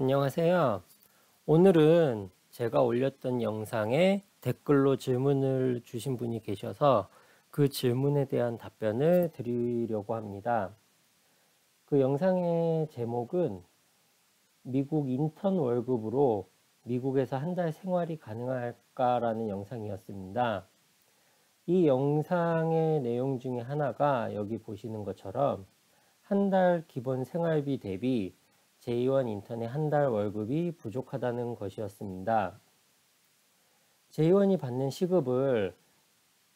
안녕하세요. 오늘은 제가 올렸던 영상에 댓글로 질문을 주신 분이 계셔서 그 질문에 대한 답변을 드리려고 합니다. 그 영상의 제목은 미국 인턴 월급으로 미국에서 한 달 생활이 가능할까라는 영상이었습니다. 이 영상의 내용 중에 하나가 여기 보시는 것처럼 한 달 기본 생활비 대비 J1 인턴의 한 달 월급이 부족하다는 것이었습니다. J1이 받는 시급을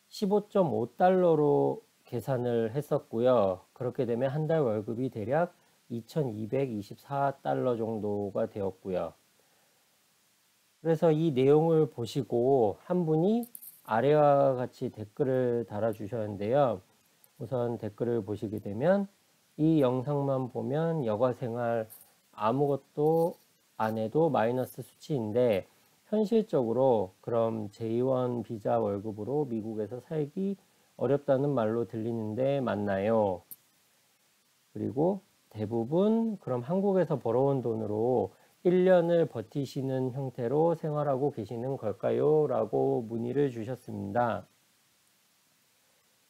15.5달러로 계산을 했었고요. 그렇게 되면 한 달 월급이 대략 2224달러 정도가 되었고요. 그래서 이 내용을 보시고 한 분이 아래와 같이 댓글을 달아주셨는데요. 우선 댓글을 보시게 되면 이 영상만 보면 여가생활 아무것도 안 해도 마이너스 수치인데 현실적으로 그럼 J1 비자 월급으로 미국에서 살기 어렵다는 말로 들리는데 맞나요? 그리고 대부분 그럼 한국에서 벌어온 돈으로 1년을 버티시는 형태로 생활하고 계시는 걸까요? 라고 문의를 주셨습니다.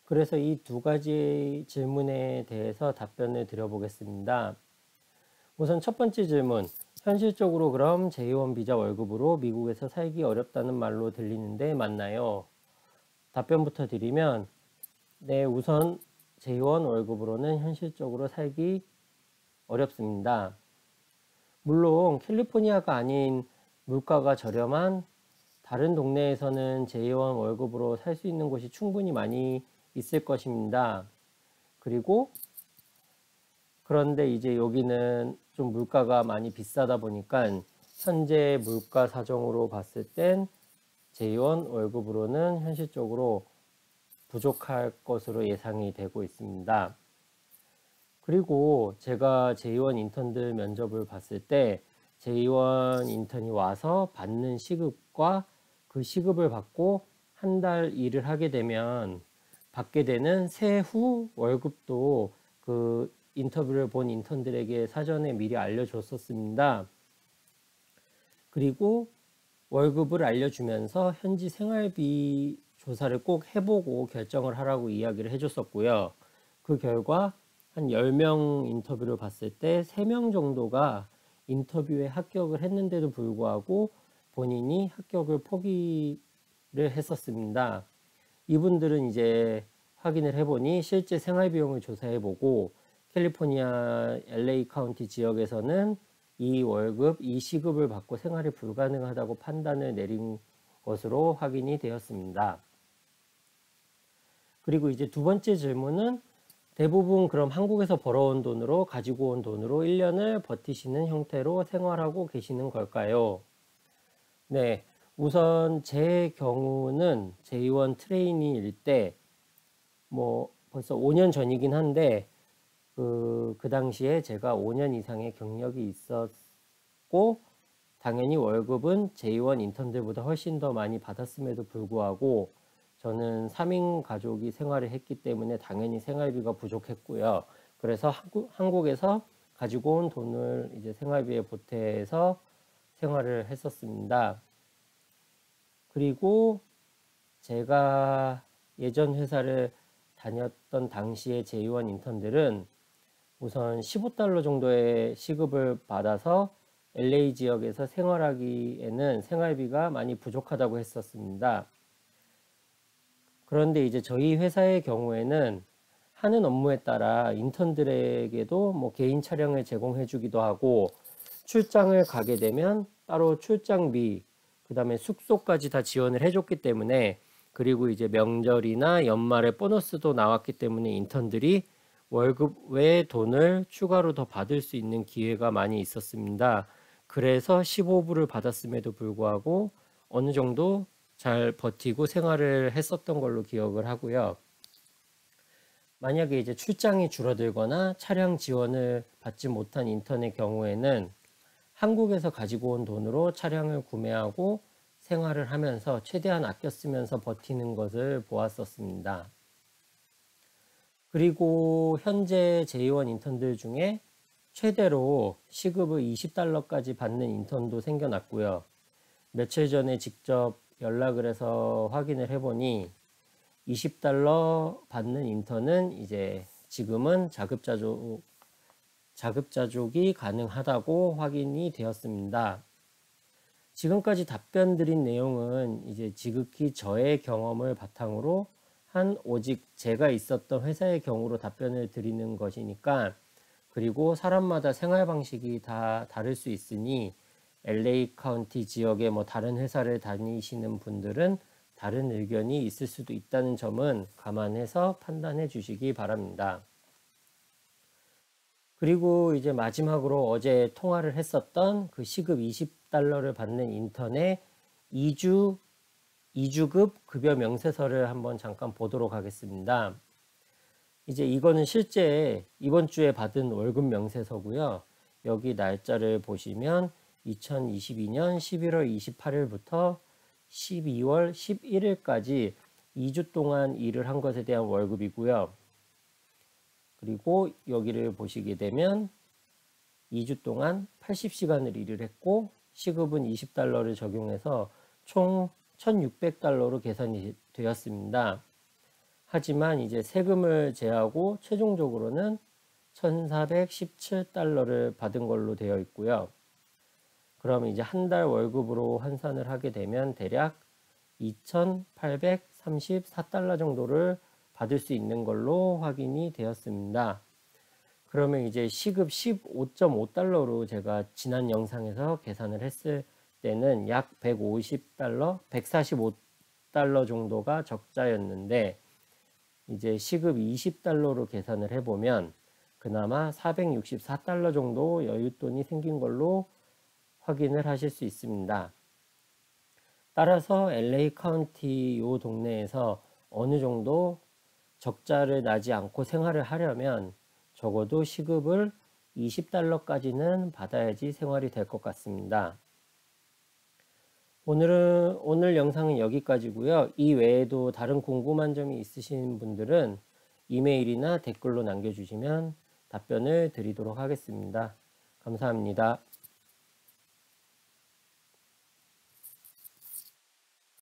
그래서 이 두 가지 질문에 대해서 답변을 드려보겠습니다. 우선 첫 번째 질문, 현실적으로 그럼 J1 비자 월급으로 미국에서 살기 어렵다는 말로 들리는데 맞나요? 답변부터 드리면 네, 우선 J1 월급으로는 현실적으로 살기 어렵습니다. 물론 캘리포니아가 아닌 물가가 저렴한 다른 동네에서는 J1 월급으로 살 수 있는 곳이 충분히 많이 있을 것입니다. 그리고 그런데 이제 여기는 좀 물가가 많이 비싸다 보니까 현재 물가 사정으로 봤을 땐 J1 월급으로는 현실적으로 부족할 것으로 예상이 되고 있습니다. 그리고 제가 J1 인턴들 면접을 봤을 때 J1 인턴이 와서 받는 시급과 그 시급을 받고 한 달 일을 하게 되면 받게 되는 세후 월급도 그 인터뷰를 본 인턴들에게 사전에 미리 알려줬었습니다. 그리고 월급을 알려주면서 현지 생활비 조사를 꼭 해보고 결정을 하라고 이야기를 해줬었고요. 그 결과 한 10명 인터뷰를 봤을 때 3명 정도가 인터뷰에 합격을 했는데도 불구하고 본인이 합격을 포기를 했었습니다. 이분들은 이제 확인을 해보니 실제 생활비용을 조사해보고 캘리포니아 LA 카운티 지역에서는 이 월급, 이 시급을 받고 생활이 불가능하다고 판단을 내린 것으로 확인이 되었습니다. 그리고 이제 두 번째 질문은 대부분 그럼 한국에서 벌어온 돈으로 가지고 온 돈으로 1년을 버티시는 형태로 생활하고 계시는 걸까요? 네, 우선 제 경우는 J1 트레이니일 때 뭐 벌써 5년 전이긴 한데 그 당시에 제가 5년 이상의 경력이 있었고 당연히 월급은 J1 인턴들보다 훨씬 더 많이 받았음에도 불구하고 저는 3인 가족이 생활을 했기 때문에 당연히 생활비가 부족했고요. 그래서 한국에서 가지고 온 돈을 이제 생활비에 보태서 생활을 했었습니다. 그리고 제가 예전 회사를 다녔던 당시의 J1 인턴들은 우선 15달러 정도의 시급을 받아서 LA 지역에서 생활하기에는 생활비가 많이 부족하다고 했었습니다. 그런데 이제 저희 회사의 경우에는 하는 업무에 따라 인턴들에게도 뭐 개인 차량을 제공해 주기도 하고 출장을 가게 되면 따로 출장비, 그 다음에 숙소까지 다 지원을 해줬기 때문에 그리고 이제 명절이나 연말에 보너스도 나왔기 때문에 인턴들이 월급 외에 돈을 추가로 더 받을 수 있는 기회가 많이 있었습니다. 그래서 15불을 받았음에도 불구하고 어느 정도 잘 버티고 생활을 했었던 걸로 기억을 하고요. 만약에 이제 출장이 줄어들거나 차량 지원을 받지 못한 인턴의 경우에는 한국에서 가지고 온 돈으로 차량을 구매하고 생활을 하면서 최대한 아껴 쓰면서 버티는 것을 보았었습니다. 그리고 현재 J1 인턴들 중에 최대로 시급을 $20까지 받는 인턴도 생겨났고요. 며칠 전에 직접 연락을 해서 확인을 해보니 $20 받는 인턴은 이제 지금은 자급자족이 가능하다고 확인이 되었습니다. 지금까지 답변 드린 내용은 이제 지극히 저의 경험을 바탕으로 한 오직 제가 있었던 회사의 경우로 답변을 드리는 것이니까, 그리고 사람마다 생활 방식이 다 다를 수 있으니 LA 카운티 지역의 다른 회사를 다니시는 분들은 다른 의견이 있을 수도 있다는 점은 감안해서 판단해 주시기 바랍니다. 그리고 이제 마지막으로 어제 통화를 했었던 그 시급 $20를 받는 인턴의 2주급 급여 명세서를 한번 잠깐 보도록 하겠습니다. 이제 이거는 실제 이번 주에 받은 월급 명세서고요. 여기 날짜를 보시면 2022년 11월 28일부터 12월 11일까지 2주 동안 일을 한 것에 대한 월급이고요. 그리고 여기를 보시게 되면 2주 동안 80시간을 일을 했고 시급은 $20를 적용해서 총 $1,600로 계산이 되었습니다. 하지만 이제 세금을 제하고 최종적으로는 $1,417를 받은 걸로 되어 있고요. 그럼 이제 한 달 월급으로 환산을 하게 되면 대략 $2,834 정도를 받을 수 있는 걸로 확인이 되었습니다. 그러면 이제 시급 $15.5로 제가 지난 영상에서 계산을 했을 때는 약 $145 정도가 적자였는데, 이제 시급 $20로 계산을 해보면 그나마 $464 정도 여윳돈이 생긴 걸로 확인을 하실 수 있습니다. 따라서 LA 카운티 요 동네에서 어느 정도 적자를 나지 않고 생활을 하려면 적어도 시급을 $20까지는 받아야지 생활이 될 것 같습니다. 오늘 영상은 여기까지고요. 이 외에도 다른 궁금한 점이 있으신 분들은 이메일이나 댓글로 남겨주시면 답변을 드리도록 하겠습니다. 감사합니다.